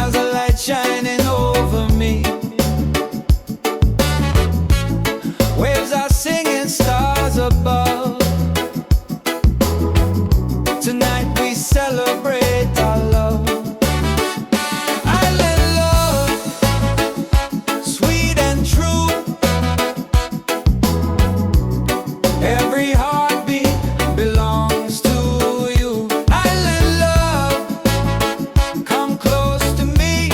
miles of light shining over me. Waves are singing, stars above. Tonight we celebrate our love. Island love, sweet and true. Every heartbeat belongs to you. Island love, come close to me.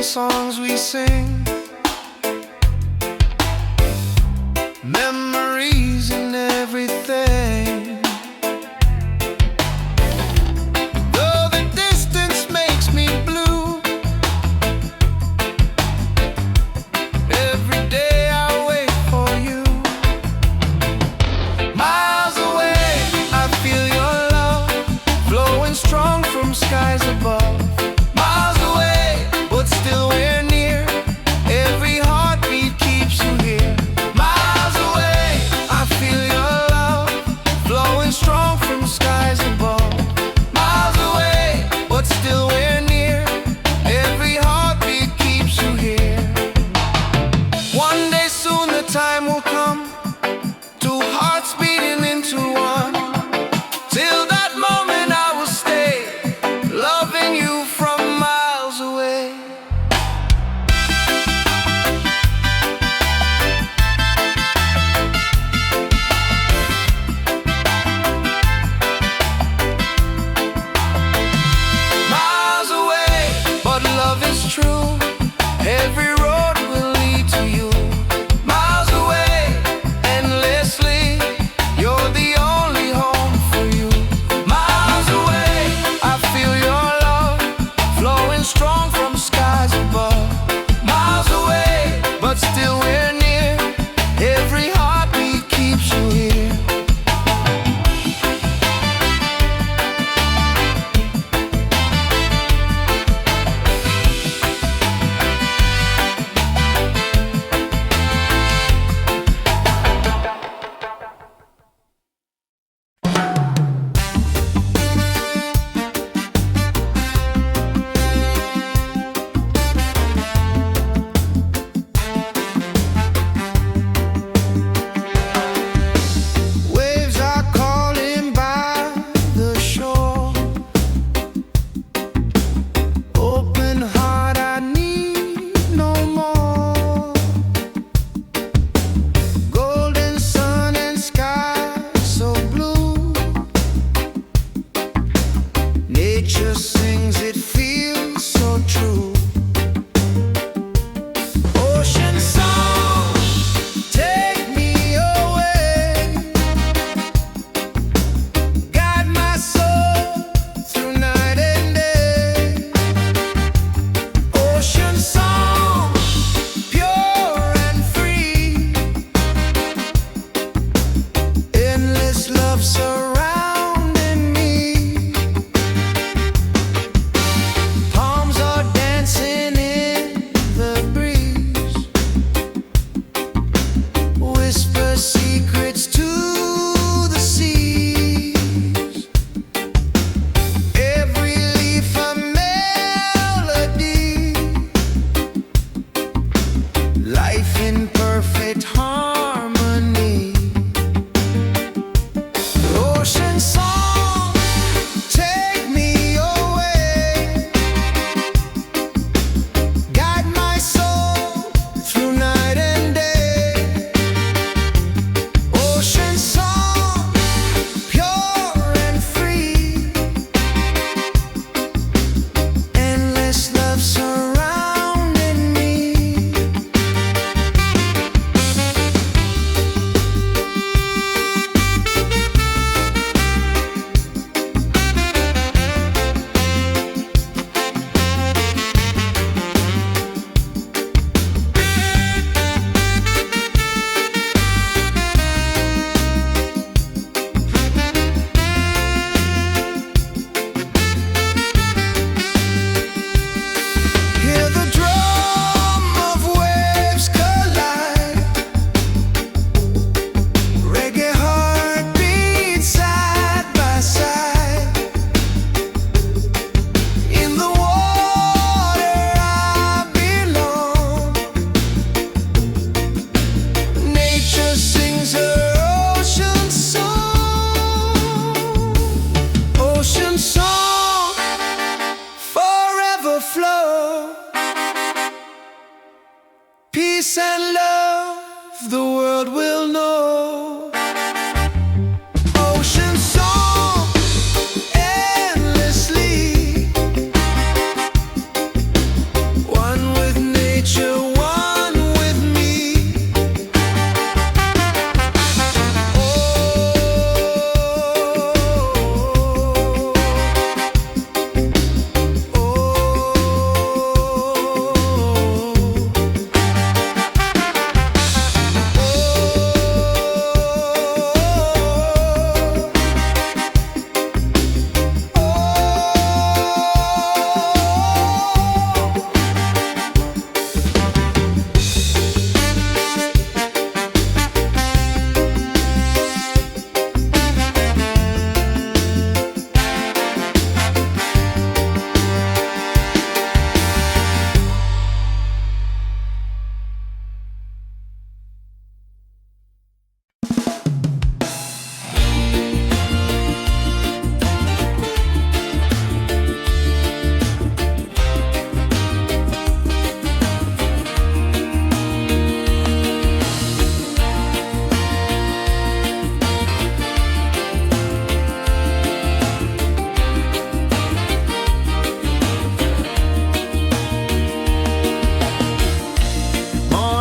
songs we sing, memories and everything. Though the distance makes me blue, every day I wait for you. Miles away, I feel your love flowing strong from skies above. Miles away, but still we're near. Every heartbeat keeps you here. Miles away, I feel your love flowing strong from skies above. Miles away, but still we're near. Every heartbeat keeps you here. One day soon the time will come, two hearts beating into one. Till that moment I will stay, loving you from miles away. Miles away, but love is true. Every road will lead to you. Miles away, endlessly, you're the only home for you. Miles away, I feel your love flowing strong from skies above. Miles away, but still we're near. Every heartbeat keeps you here. Waves are calling by the shore. Open heart, I need no more. Golden sun and sky so blue. Nature sings, it feels so true. Ocean song, take me away. Guide my soul through night and day. Ocean song, pure and free. Endless love surrounding me. Palms are dancing in the breeze. Whisper secrets to the seas. Every leaf a melody. Life in perfect harmony. Ocean song, take me away. Guide my soul through night and day. Ocean song, pure and free. Endless love surrounding me. Hear the drum of waves collide. Reggae heartbeat side by side. In the water I belong. Nature sings her ocean song. Ocean song, forever flow. Peace and love, the world will know. Ocean song, endlessly. One with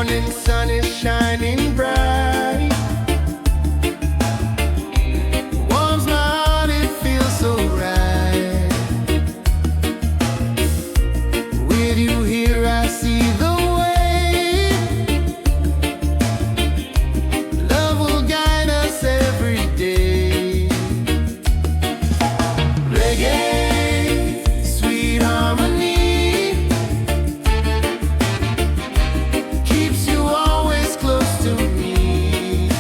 morning sun is shining bright. Warms my heart, it feels so right. With you here I see the way. Love will guide us every day. Reggae, sweet harmony, keeps you always close to me.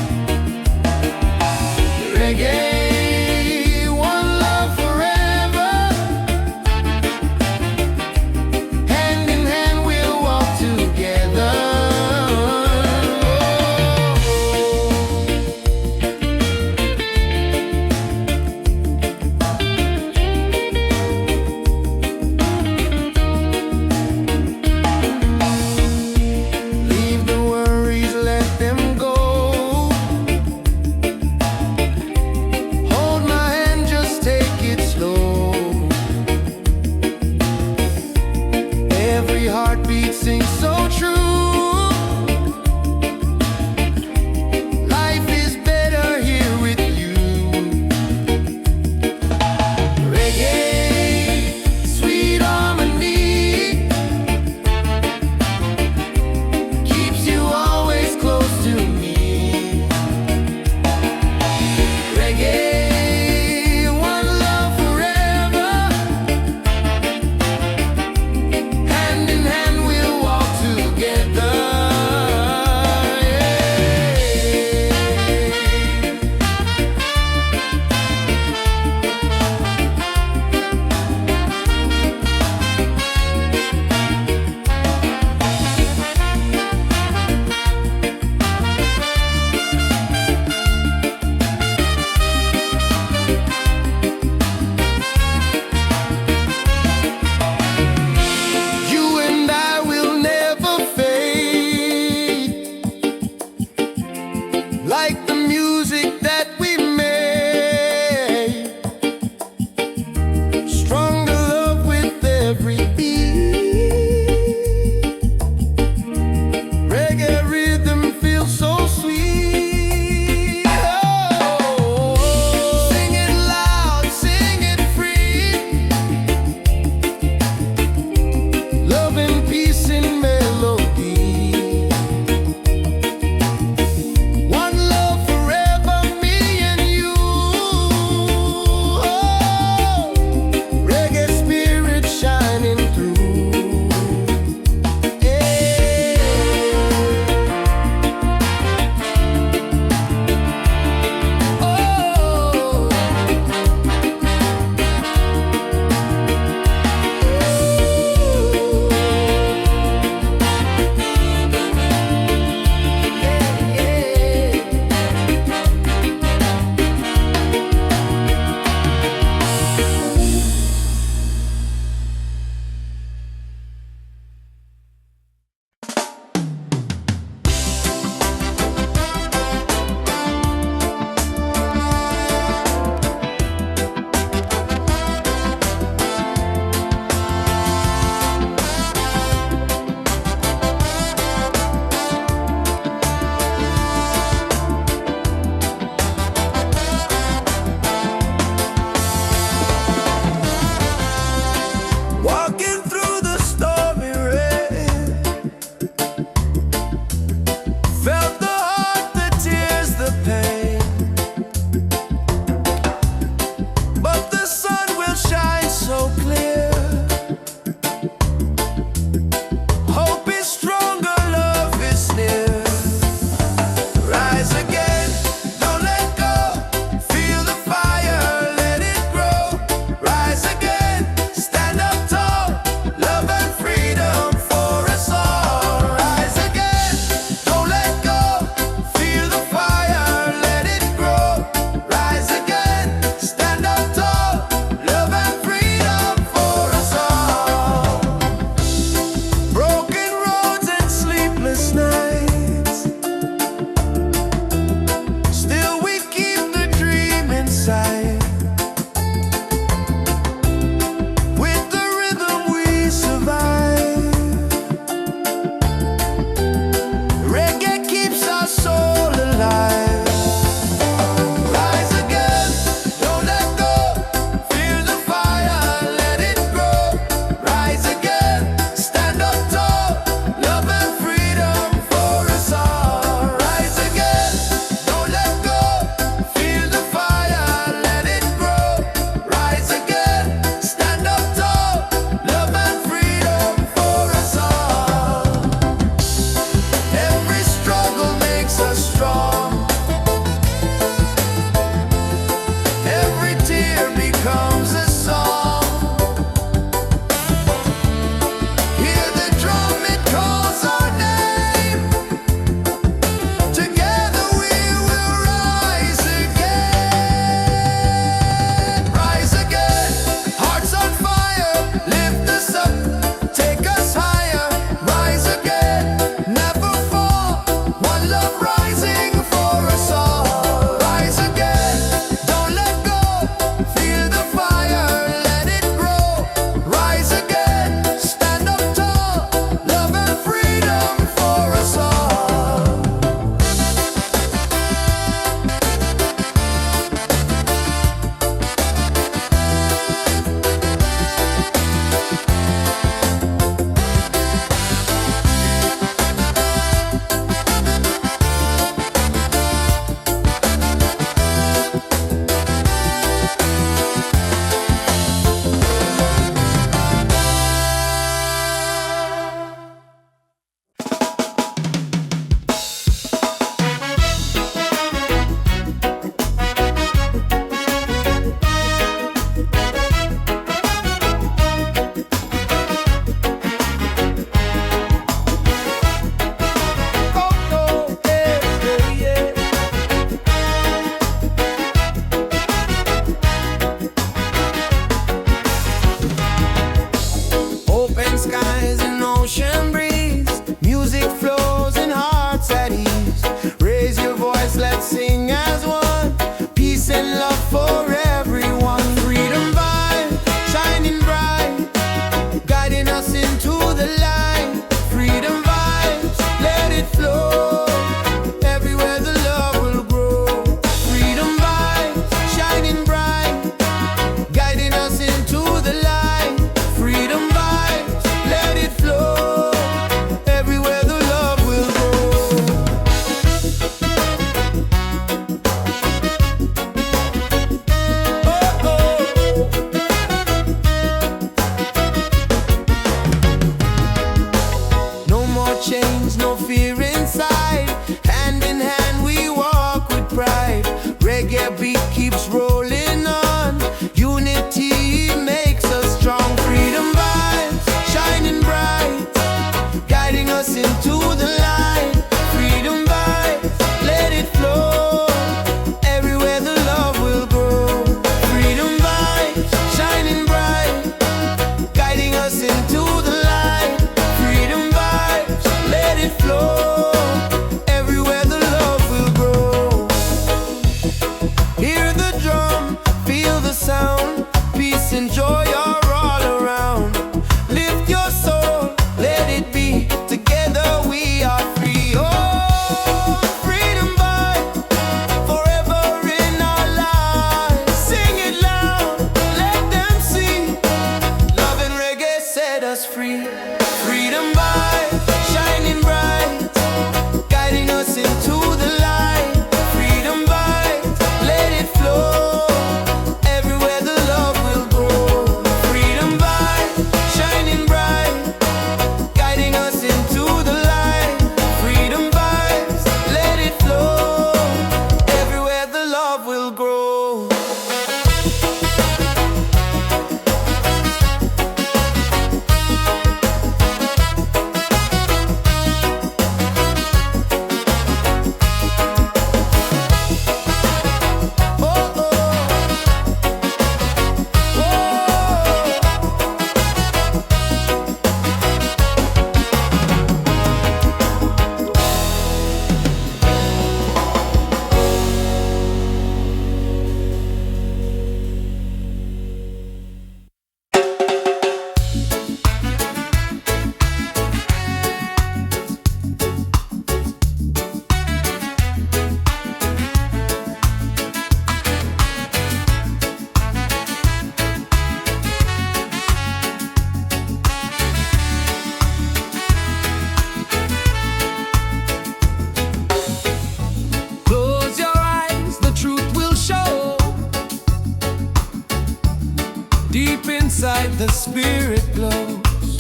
inside the spirit glows.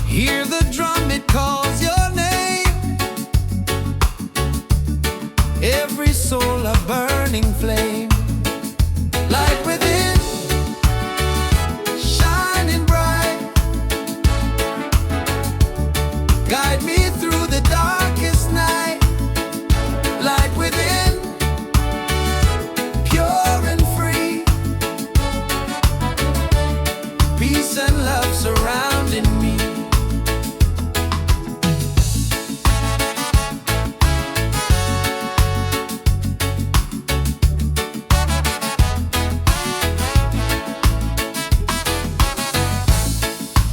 Hear the drum, it calls your name. Every soul a burning flame. Light within, shining bright. Guide me through the darkest night. Light within, pure and free. Peace and love surrounding me.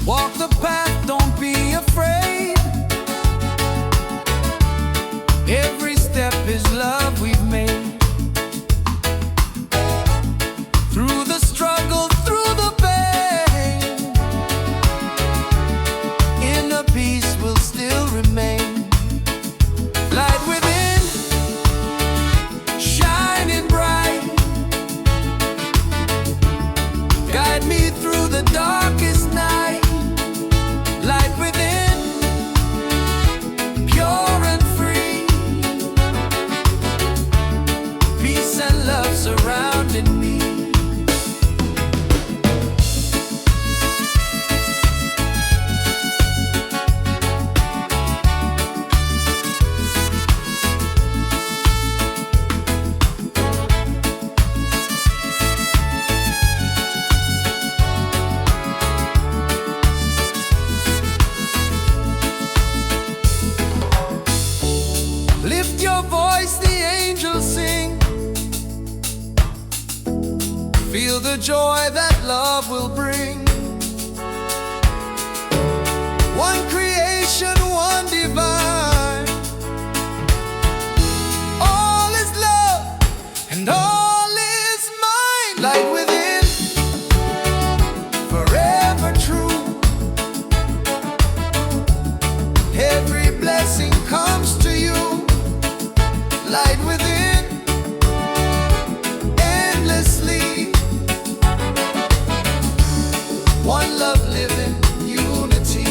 Walk the path, don't be afraid. Every step is love we've made. Through the struggle, through the pain, inner peace will still remain. Light within, shining bright. Guide me through the darkest night. Light within, pure and free. Peace and love surrounding me. Lift your voice, the angels sing. Feel the joy that love will bring. One creation, one divine. All is love and all is mine. Light within, forever true. Every blessing comes to you. Light within, endlessly. One love living, unity.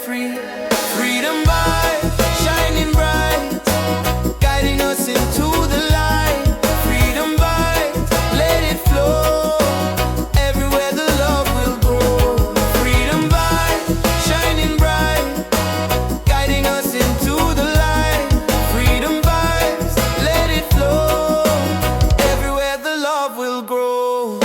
free. Freedom vibes shining bright, guiding us into the light. Freedom vibes, let it flow. Everywhere the love will grow. Freedom vibes shining bright, guiding us into the light. Freedom vibes, let it flow. Everywhere the love will grow.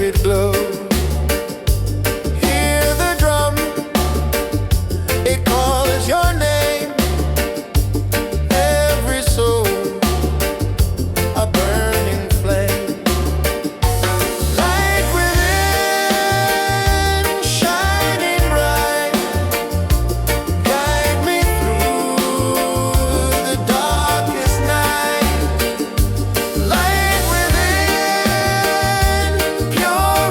it glow. Hear the drum, it calls your name. Every soul a burning flame. Light within, shining bright, guide me through the darkest night. Light within, pure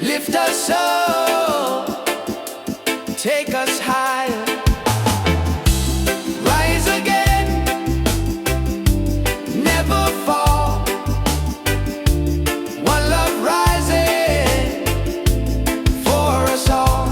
Lift us up, take us higher, rise again, never fall. One love rising for us all.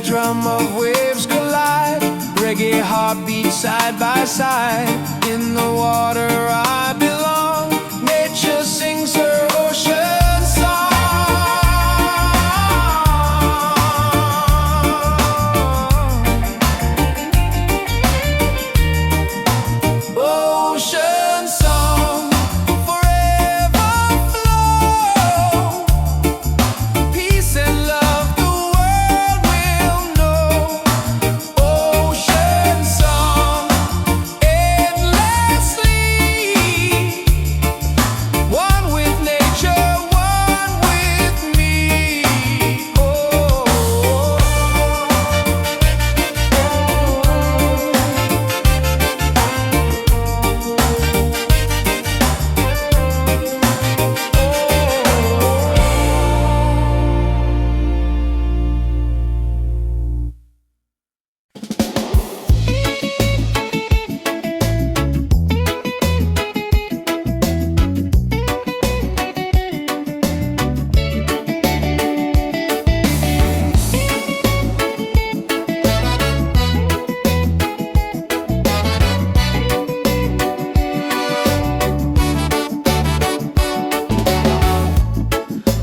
Drum of waves collide, reggae heartbeat side by side. In the water I belong, nature sings her ocean song. Ocean song, forever flow, peace and love.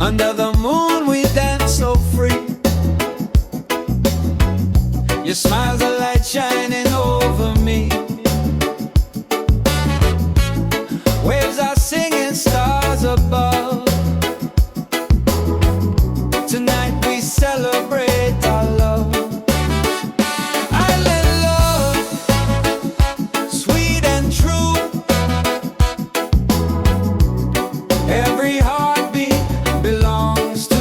Under the moon we dance so free. Your smile's a light shining over me. Waves are singing, stars above. Tonight we celebrate our love. Island love, sweet and true. Every heartbeat belongs to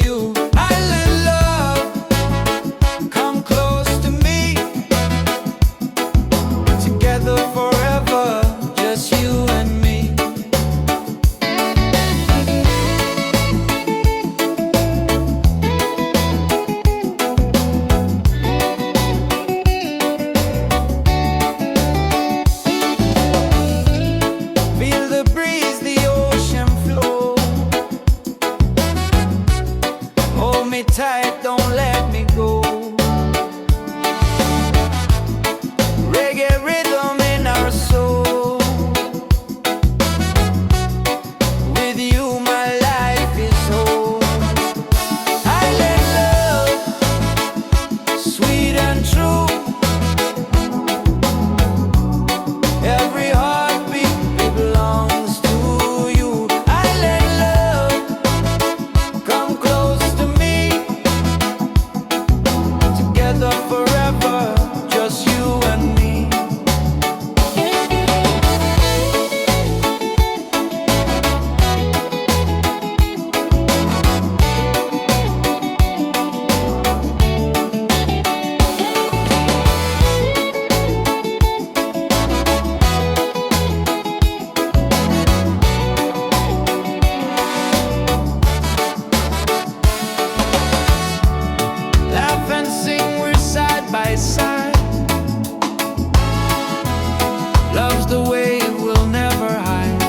you. Island love, come close to me. Together forever, just you and me. me tight, don't let me go. Reggae rhythm in our soul. With you my life is whole. Island love, sweet and true. Every heartbeat belongs to you. Island love, come close to me. Together forever, just you and me. Laugh and sing, we're side by side. Love's the wave we'll never hide.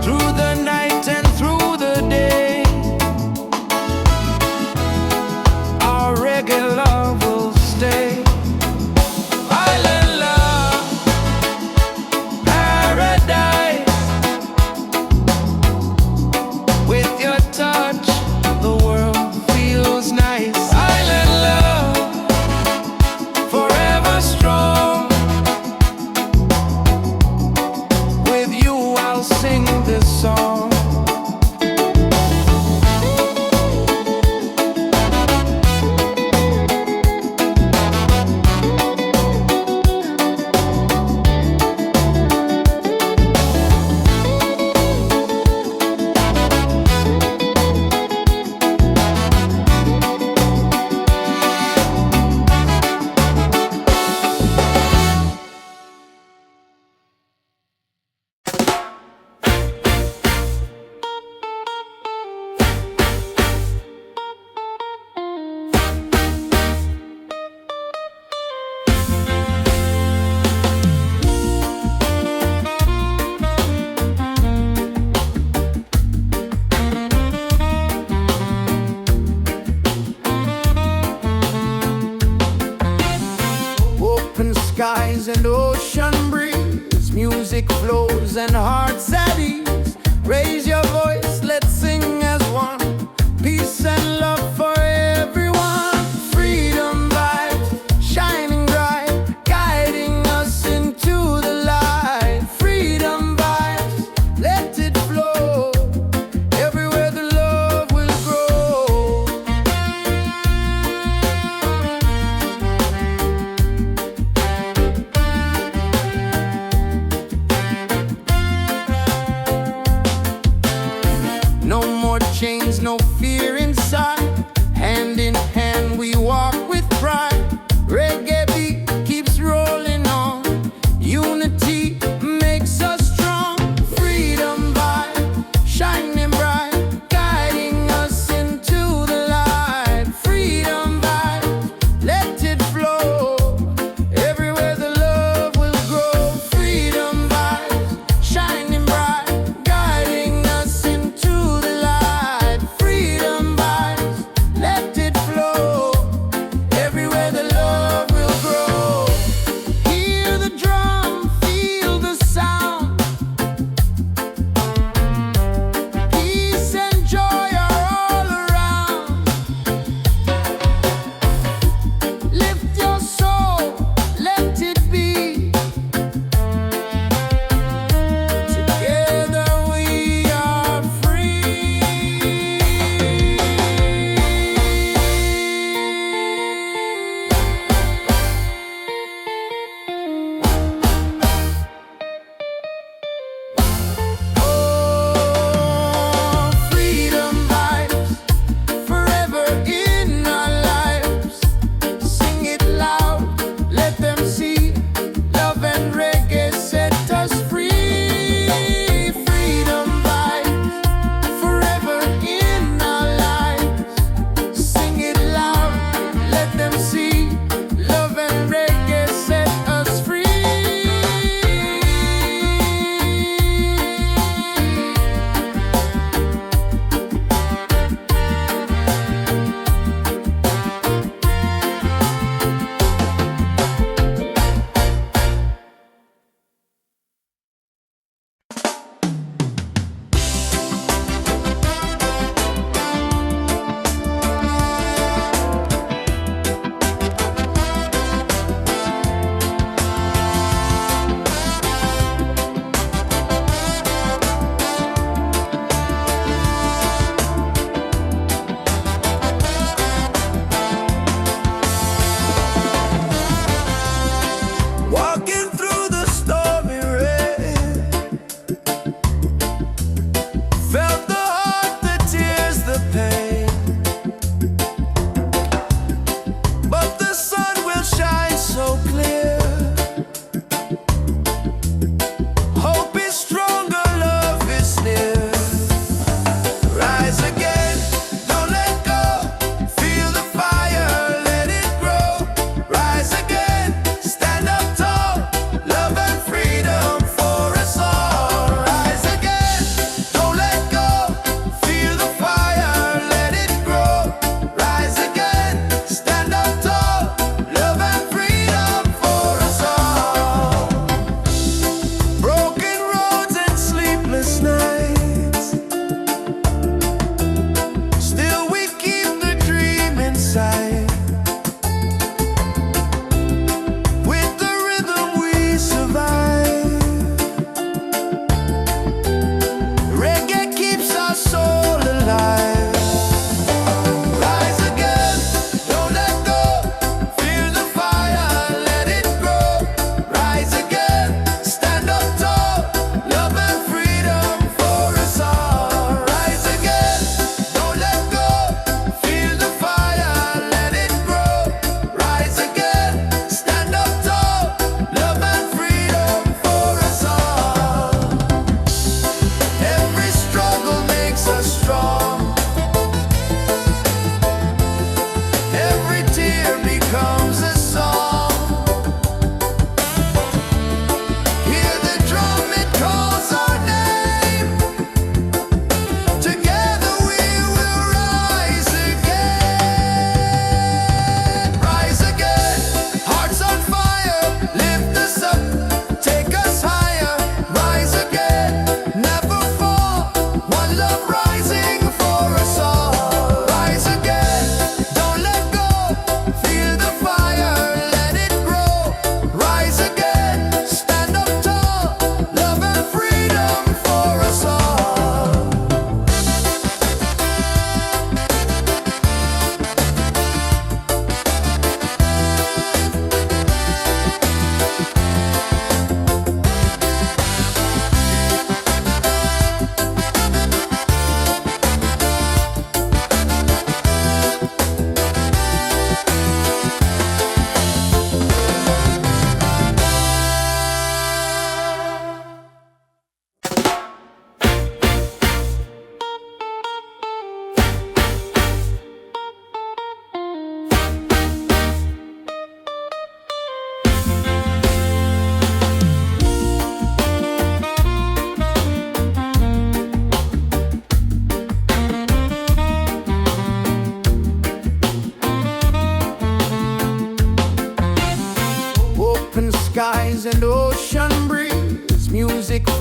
Through the night and through the day, our reggae love will stay. Island love, paradise. With your touch, the world feels nice. Island love, forever strong. With you I'll sing this song. Open skies and ocean breeze, music flows and hearts at ease. Raise your voice, let's sing as one. Peace and love for everyone. Freedom vibes, shining bright, guiding us into the light. Freedom vibes, let it flow. Everywhere the love will grow. No more chains, no fear inside. Hand in hand we walk with pride. Reggae beat keeps rolling on. Unity makes us strong. Freedom vibe, shining bright, guiding us into the light. Freedom vibe, let it flow. Everywhere the love will grow. Freedom vibes, shining bright, guiding us into the light. Freedom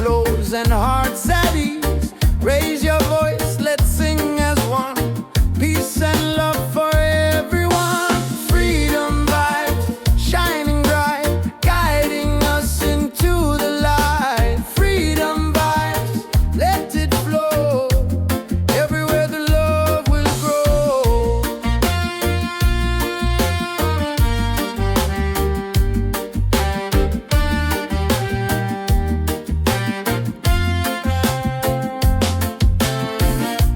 flows and hearts at ease. Raise your voice, let's sing as one. Peace and love for everyone. Freedom vibes, shining bright, guiding us into the light. Freedom vibes, let it flow. Everywhere the love will grow.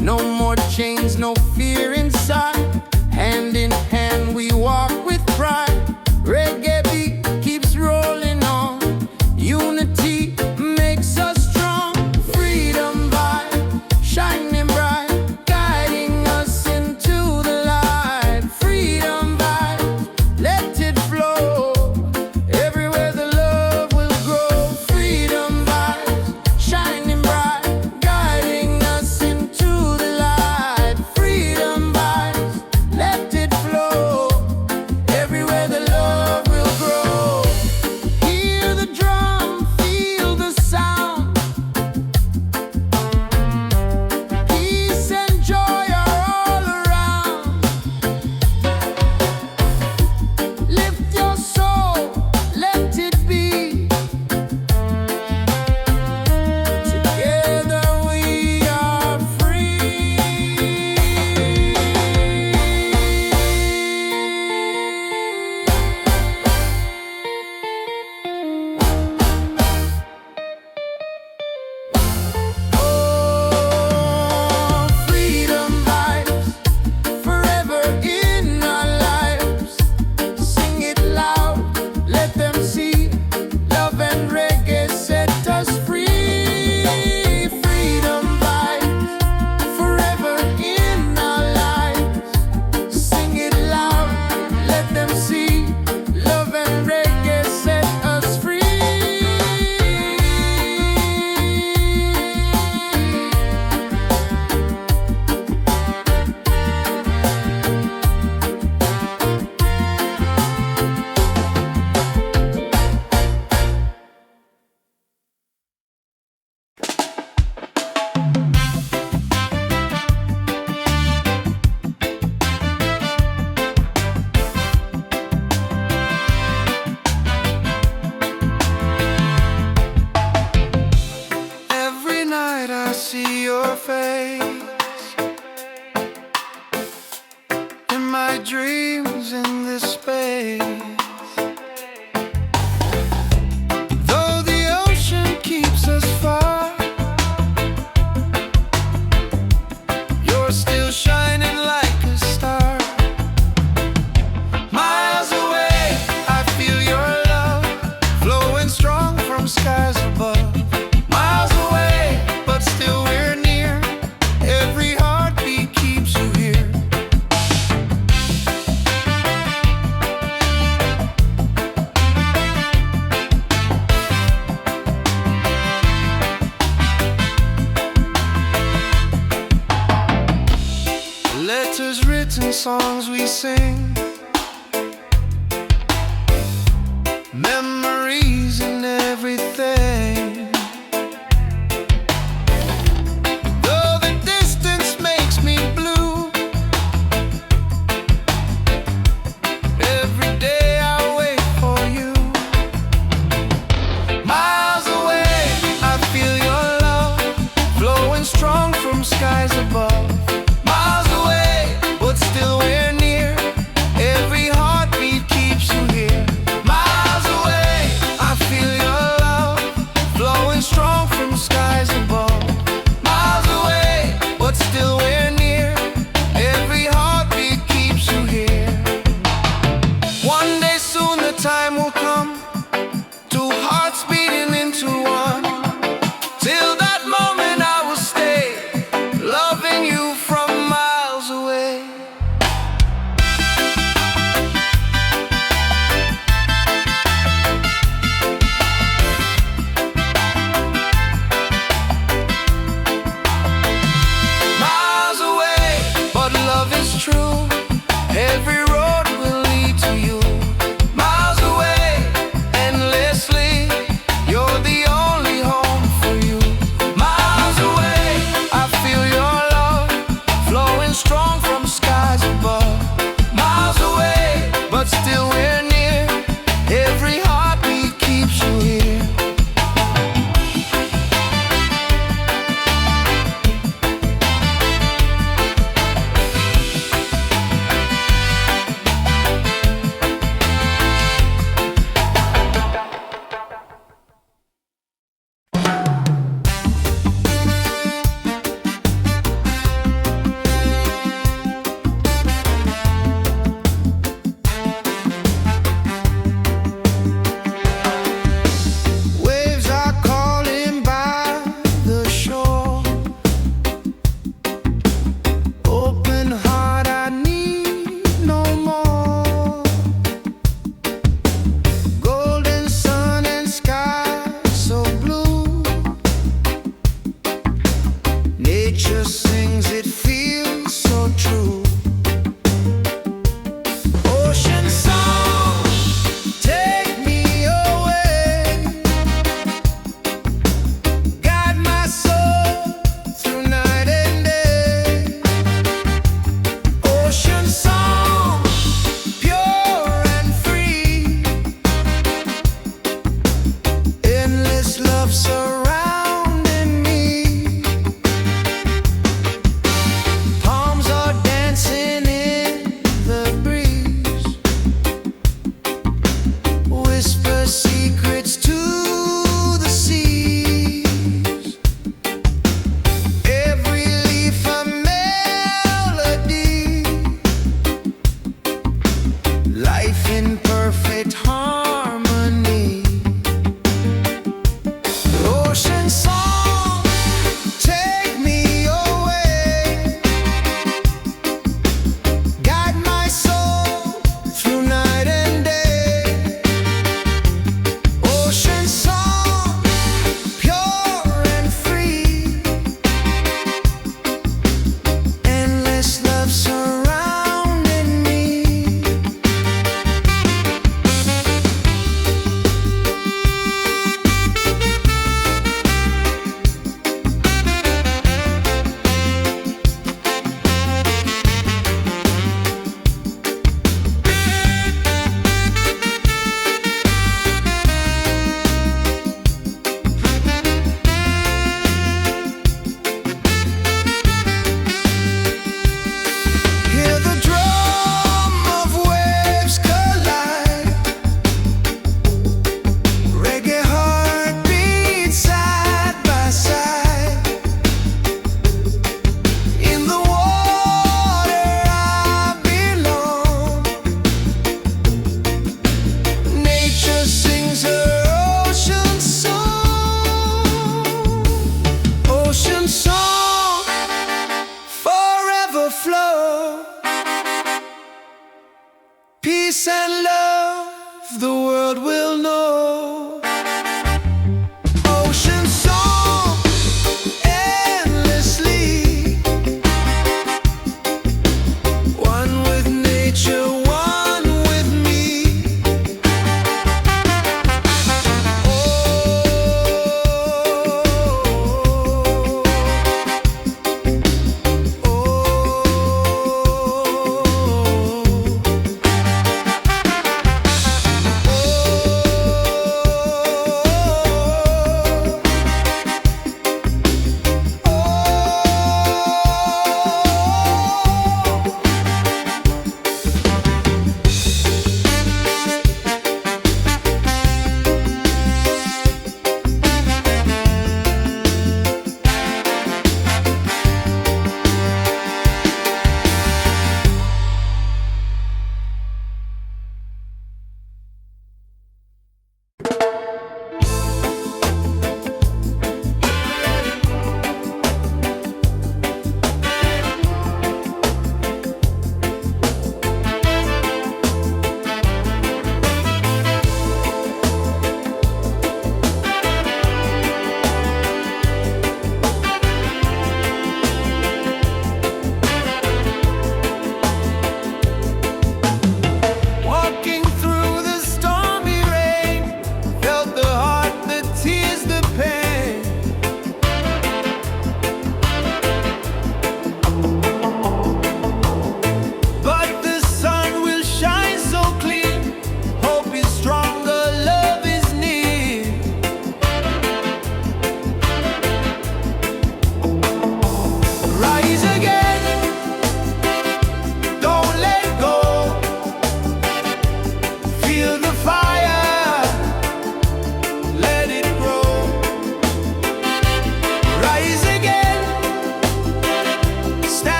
No more chains, no fear inside. Hand in hand we walk with pride. Reggae beat keeps rolling on. Unity makes us strong. Freedom vibe, shining bright, guiding us into the light. Freedom vibe, let it flow. Everywhere the love will grow. Freedom vibes, shining bright, guiding us into the light. Freedom vibes, let it flow. Everywhere the love will grow. Hear the drum, feel the sound. Peace and joy are all around. Lift your soul, let it be. Together we are free. Oh, freedom vibes, forever in our lives. Sing it loud, let them see. Love and reggae set us free. Freedom vibes, forever in our lives. Sing it loud, let them see. Love and reggae set us free. Every night I see your face in my dreams in this space. Though the ocean keeps us far, you're still shining like a star. Miles away, I feel your love flowing strong from skies above. Miles away, but still we're near. Every heartbeat keeps you here. Letters written, songs we sing, memories and everything. Though the distance makes me blue, every day I wait for you. Miles away, I feel your love flowing strong from skies above. Miles away, but still we're near. overflow. Peace and love, the world will know. Ocean song endlessly, one with nature, one with me.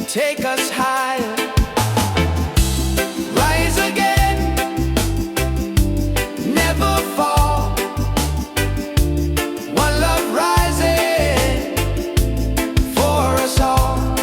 Take us higher, rise again, never fall. One love rising for us all.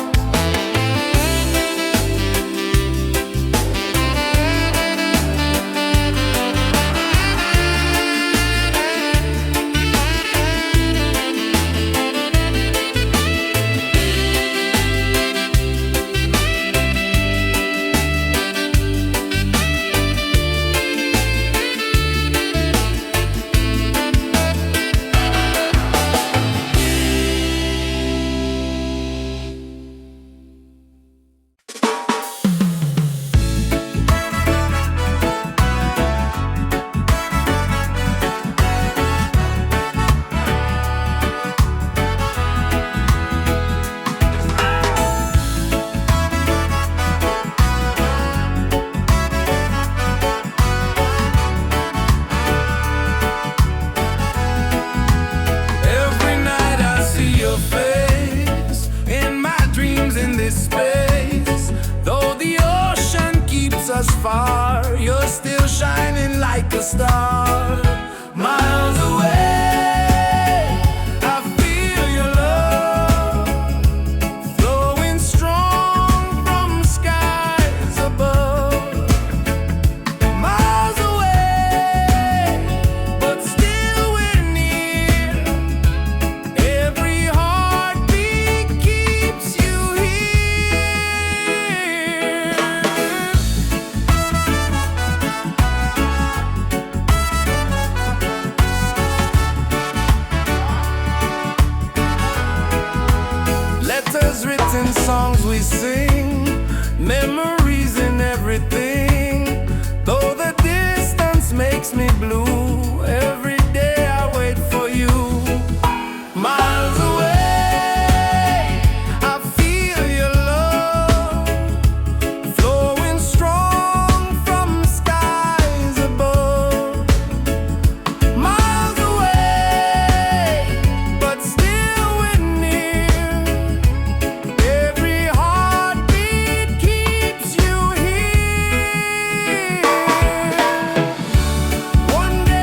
far, you're still shining like a star. Miles away, I feel your love flowing strong from skies above. Miles away, but still we're near. Every heartbeat keeps you here. Letters written, songs we sing, memories in everything. Though the distance makes me blue, every day I wait for you. Miles away, I feel your love flowing strong from skies above. Miles away, but still we're near. Every heartbeat keeps you here. One day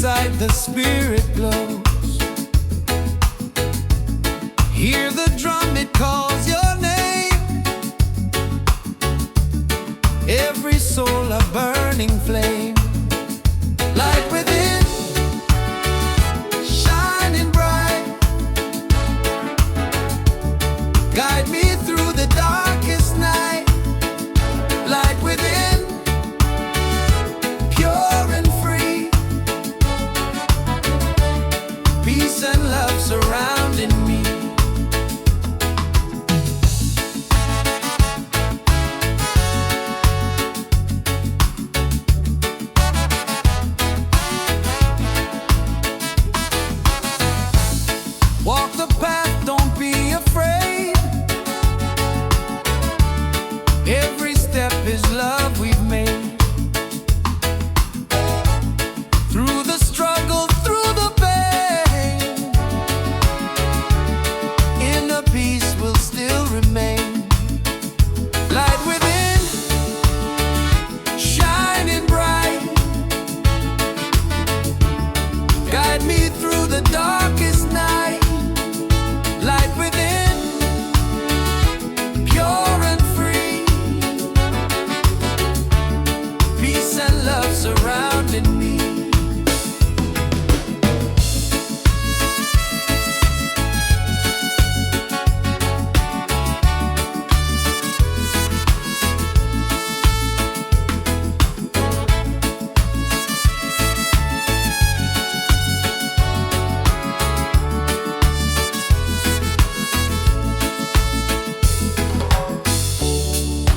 inside the spirit glows. Hear the drum, it calls your name. Every soul a burning flame. Light within, shining bright. Guide me through the darkest night. Light within, pure and free. Peace and love surrounding me. Walk the path, don't be afraid. Every step is love we've made. Through the struggle, through the pain, inner peace will still remain. Light within, shining bright. Guide me through the darkest night. Light within, pure and free. Peace and love surrounding me.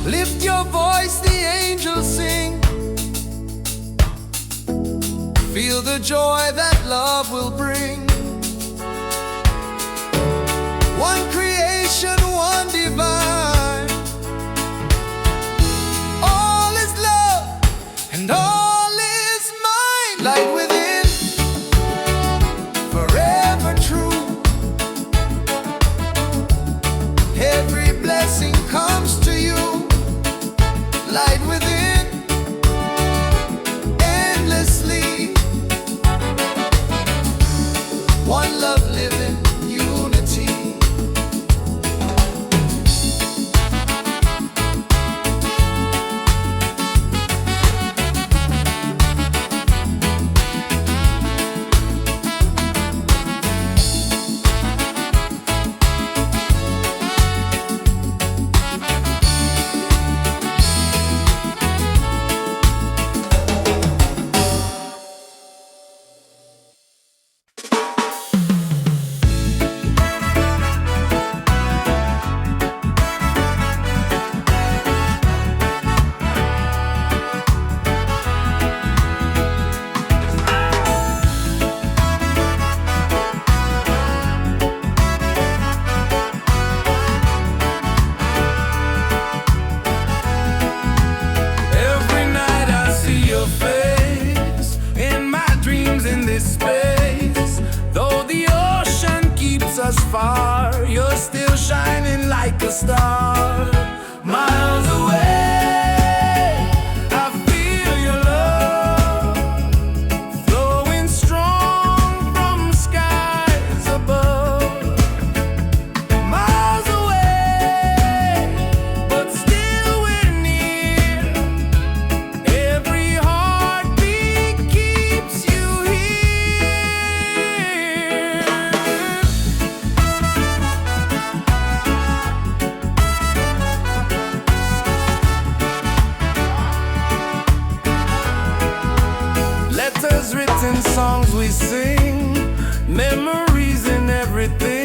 Lift your voice, the angels sing. Feel the joy that love will bring. One creation, one divine. All is love and all is mine. Light within, forever true. Every blessing comes to you. Light within, endlessly. One love living, unity. Every night I see your face in my dreams in this space. Though the ocean keeps us far, you're still shining like a star. Miles away, I feel your love flowing strong from skies above. Miles away, but still we're near. Every heartbeat keeps you here. Letters written, songs we sing, memories in everything.